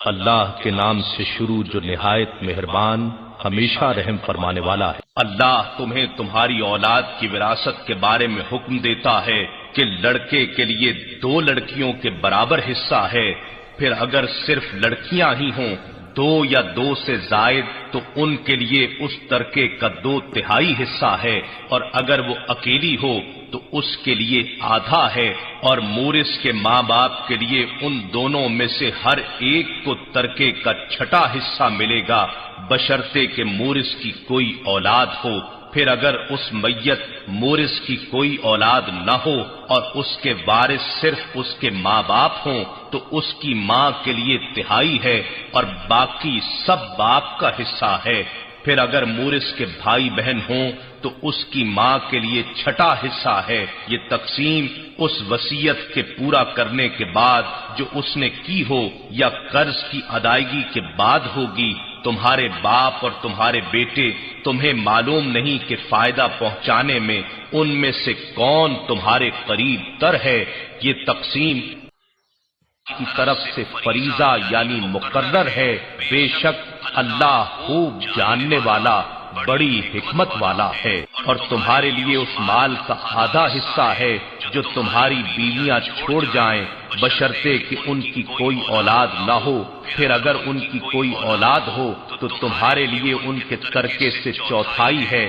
اللہ کے نام سے شروع جو نہایت مہربان ہمیشہ رحم فرمانے والا ہے۔ اللہ تمہیں تمہاری اولاد کی وراثت کے بارے میں حکم دیتا ہے کہ لڑکے کے لیے 2 لڑکیوں کے برابر حصہ ہے، پھر اگر صرف لڑکیاں ہی ہوں 2 یا 2 سے زائد تو ان کے لیے اس ترکے کا 2/3 حصہ ہے، اور اگر وہ اکیلی ہو تو اس کے لیے آدھا ہے، اور مورث کے ماں باپ کے لیے ان دونوں میں سے ہر ایک کو ترکے کا 6واں حصہ ملے گا، بشرطے کہ مورث کی کوئی اولاد ہو۔ پھر اگر اس میت مورث کی کوئی اولاد نہ ہو اور اس کے وارث صرف اس کے ماں باپ ہوں تو اس کی ماں کے لیے 1/3 ہے اور باقی سب باپ کا حصہ ہے۔ پھر اگر مورث کے بھائی بہن ہوں تو اس کی ماں کے لیے 6واں حصہ ہے۔ یہ تقسیم اس وصیت کے پورا کرنے کے بعد جو اس نے کی ہو یا قرض کی ادائیگی کے بعد ہوگی۔ تمہارے باپ اور تمہارے بیٹے تمہیں معلوم نہیں کہ فائدہ پہنچانے میں ان میں سے کون تمہارے قریب تر ہے۔ یہ تقسیم کی طرف سے فریضہ یعنی مقرر ہے، بے شک اللہ خوب جاننے والا بڑی حکمت والا ہے۔ اور تمہارے لیے اس مال کا آدھا حصہ ہے جو تمہاری بیویاں چھوڑ جائیں، بشرطے کہ ان کی کوئی اولاد نہ ہو۔ پھر اگر ان کی کوئی اولاد ہو تو تمہارے لیے ان کے ترکے سے 1/4 ہے۔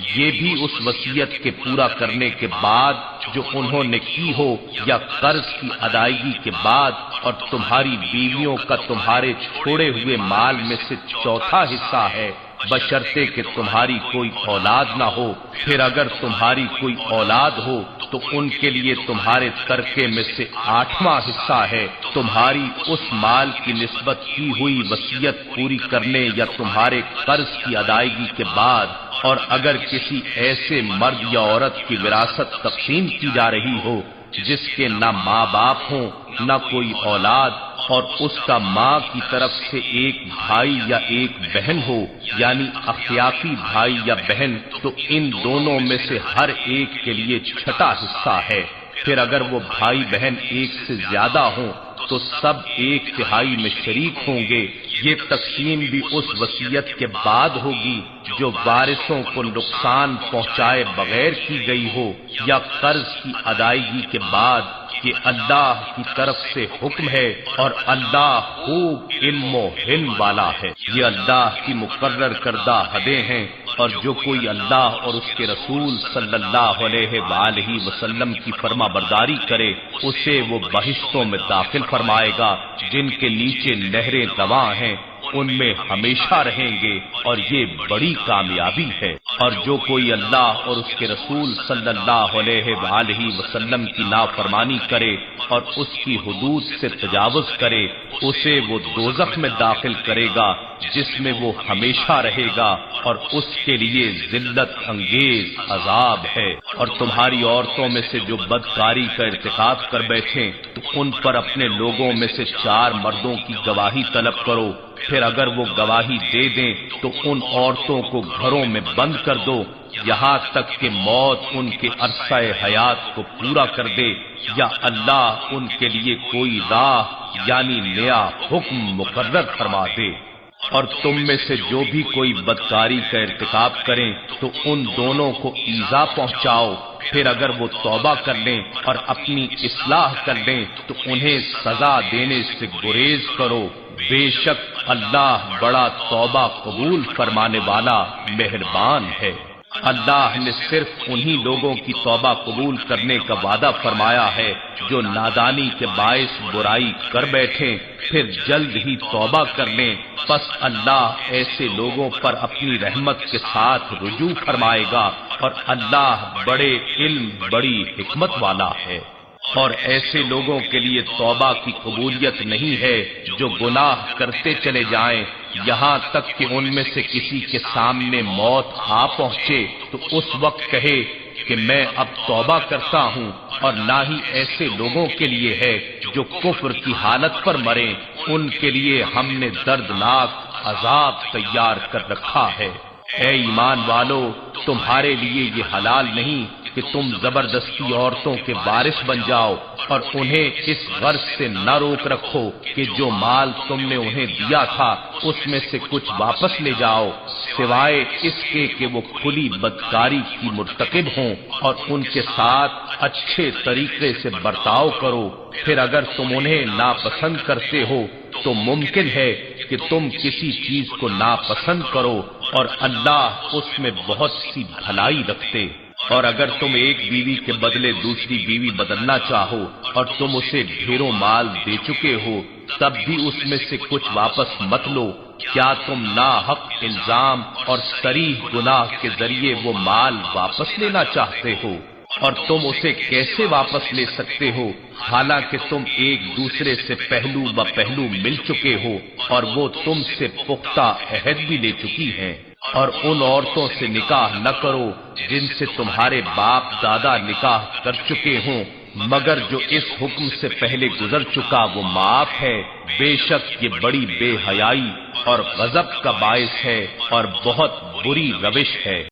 یہ بھی اس وصیت کے پورا کرنے کے بعد جو انہوں نے کی ہو یا قرض کی ادائیگی کے بعد، اور تمہاری بیویوں کا تمہارے چھوڑے ہوئے مال میں سے 1/4 حصہ ہے، بشرطے کہ تمہاری کوئی اولاد نہ ہو۔ پھر اگر تمہاری کوئی اولاد ہو تو ان کے لیے تمہارے ترکے میں سے 8واں حصہ ہے، تمہاری اس مال کی نسبت کی ہوئی وصیت پوری کرنے یا تمہارے قرض کی ادائیگی کے بعد۔ اور اگر کسی ایسے مرد یا عورت کی وراثت تقسیم کی جا رہی ہو جس کے نہ ماں باپ ہوں نہ کوئی اولاد، اور اس کا ماں کی طرف سے ایک بھائی یا ایک بہن ہو یعنی اخیافی بھائی یا بہن، تو ان دونوں میں سے ہر ایک کے لیے 6واں حصہ ہے۔ پھر اگر وہ بھائی بہن ایک سے زیادہ ہوں تو سب 1/3 میں شریک ہوں گے۔ یہ تقسیم بھی اس وصیت کے بعد ہوگی جو وارثوں کو نقصان پہنچائے بغیر کی گئی ہو یا قرض کی ادائیگی کے بعد۔ کہ اللہ کی طرف سے حکم ہے اور اللہ خوب علم و حلم والا ہے۔ یہ اللہ کی مقرر کردہ حدیں ہیں، اور جو کوئی اللہ اور اس کے رسول صلی اللہ علیہ وآلہ وسلم کی فرما برداری کرے اسے وہ بہشتوں میں داخل فرمائے گا جن کے نیچے نہریں رواں ہیں، ان میں ہمیشہ رہیں گے، اور یہ بڑی کامیابی ہے۔ اور جو کوئی اللہ اور اس کے رسول صلی اللہ علیہ وآلہ وسلم کی نافرمانی کرے اور اس کی حدود سے تجاوز کرے اسے وہ دوزخ میں داخل کرے گا جس میں وہ ہمیشہ رہے گا، اور اس کے لیے ذلت انگیز عذاب ہے۔ اور تمہاری عورتوں میں سے جو بدکاری کا ارتکاب کر بیٹھیں تو ان پر اپنے لوگوں میں سے 4 مردوں کی گواہی طلب کرو۔ پھر اگر وہ گواہی دے دیں تو ان عورتوں کو گھروں میں بند کر دو یہاں تک کہ موت ان کے عرصہ حیات کو پورا کر دے، یا اللہ ان کے لیے کوئی راہ یعنی نیا حکم مقرر فرما دے۔ اور تم میں سے جو بھی کوئی بدکاری کا ارتکاب کریں تو ان دونوں کو ایذا پہنچاؤ، پھر اگر وہ توبہ کر لیں اور اپنی اصلاح کر لیں تو انہیں سزا دینے سے گریز کرو، بے شک اللہ بڑا توبہ قبول فرمانے والا مہربان ہے۔ اللہ نے صرف انہی لوگوں کی توبہ قبول کرنے کا وعدہ فرمایا ہے جو نادانی کے باعث برائی کر بیٹھیں پھر جلد ہی توبہ کر لیں، پس اللہ ایسے لوگوں پر اپنی رحمت کے ساتھ رجوع فرمائے گا، اور اللہ بڑے علم بڑی حکمت والا ہے۔ اور ایسے لوگوں کے لیے توبہ کی قبولیت نہیں ہے جو گناہ کرتے چلے جائیں یہاں تک کہ ان میں سے کسی کے سامنے موت آ پہنچے تو اس وقت کہے کہ میں اب توبہ کرتا ہوں، اور نہ ہی ایسے لوگوں کے لیے ہے جو کفر کی حالت پر مریں، ان کے لیے ہم نے دردناک عذاب تیار کر رکھا ہے۔ اے ایمان والو، تمہارے لیے یہ حلال نہیں کہ کہ تم زبردستی عورتوں کے وارث بن جاؤ اور انہیں اس غرض سے نہ روک رکھو کہ جو مال تم نے انہیں دیا تھا اس میں سے کچھ واپس لے جاؤ، سوائے اس کے کہ وہ کھلی بدکاری کی مرتکب ہوں، اور ان کے ساتھ اچھے طریقے سے برتاؤ کرو۔ پھر اگر تم انہیں ناپسند کرتے ہو تو ممکن ہے کہ تم کسی چیز کو ناپسند کرو، اور اللہ اس میں بہت سی بھلائی رکھتے۔ اور اگر تم ایک بیوی کے بدلے دوسری بیوی بدلنا چاہو اور تم اسے ڈھیروں مال دے چکے ہو، تب بھی اس میں سے کچھ واپس مت لو۔ کیا تم ناحق الزام اور صریح گناہ کے ذریعے وہ مال واپس لینا چاہتے ہو؟ اور تم اسے کیسے واپس لے سکتے ہو حالانکہ تم ایک دوسرے سے پہلو ب پہلو مل چکے ہو اور وہ تم سے پختہ عہد بھی لے چکی ہیں؟ اور ان عورتوں سے نکاح نہ کرو جن سے تمہارے باپ دادا نکاح کر چکے ہوں، مگر جو اس حکم سے پہلے گزر چکا وہ معاف ہے۔ بے شک یہ بڑی بے حیائی اور غضب کا باعث ہے اور بہت بری روش ہے۔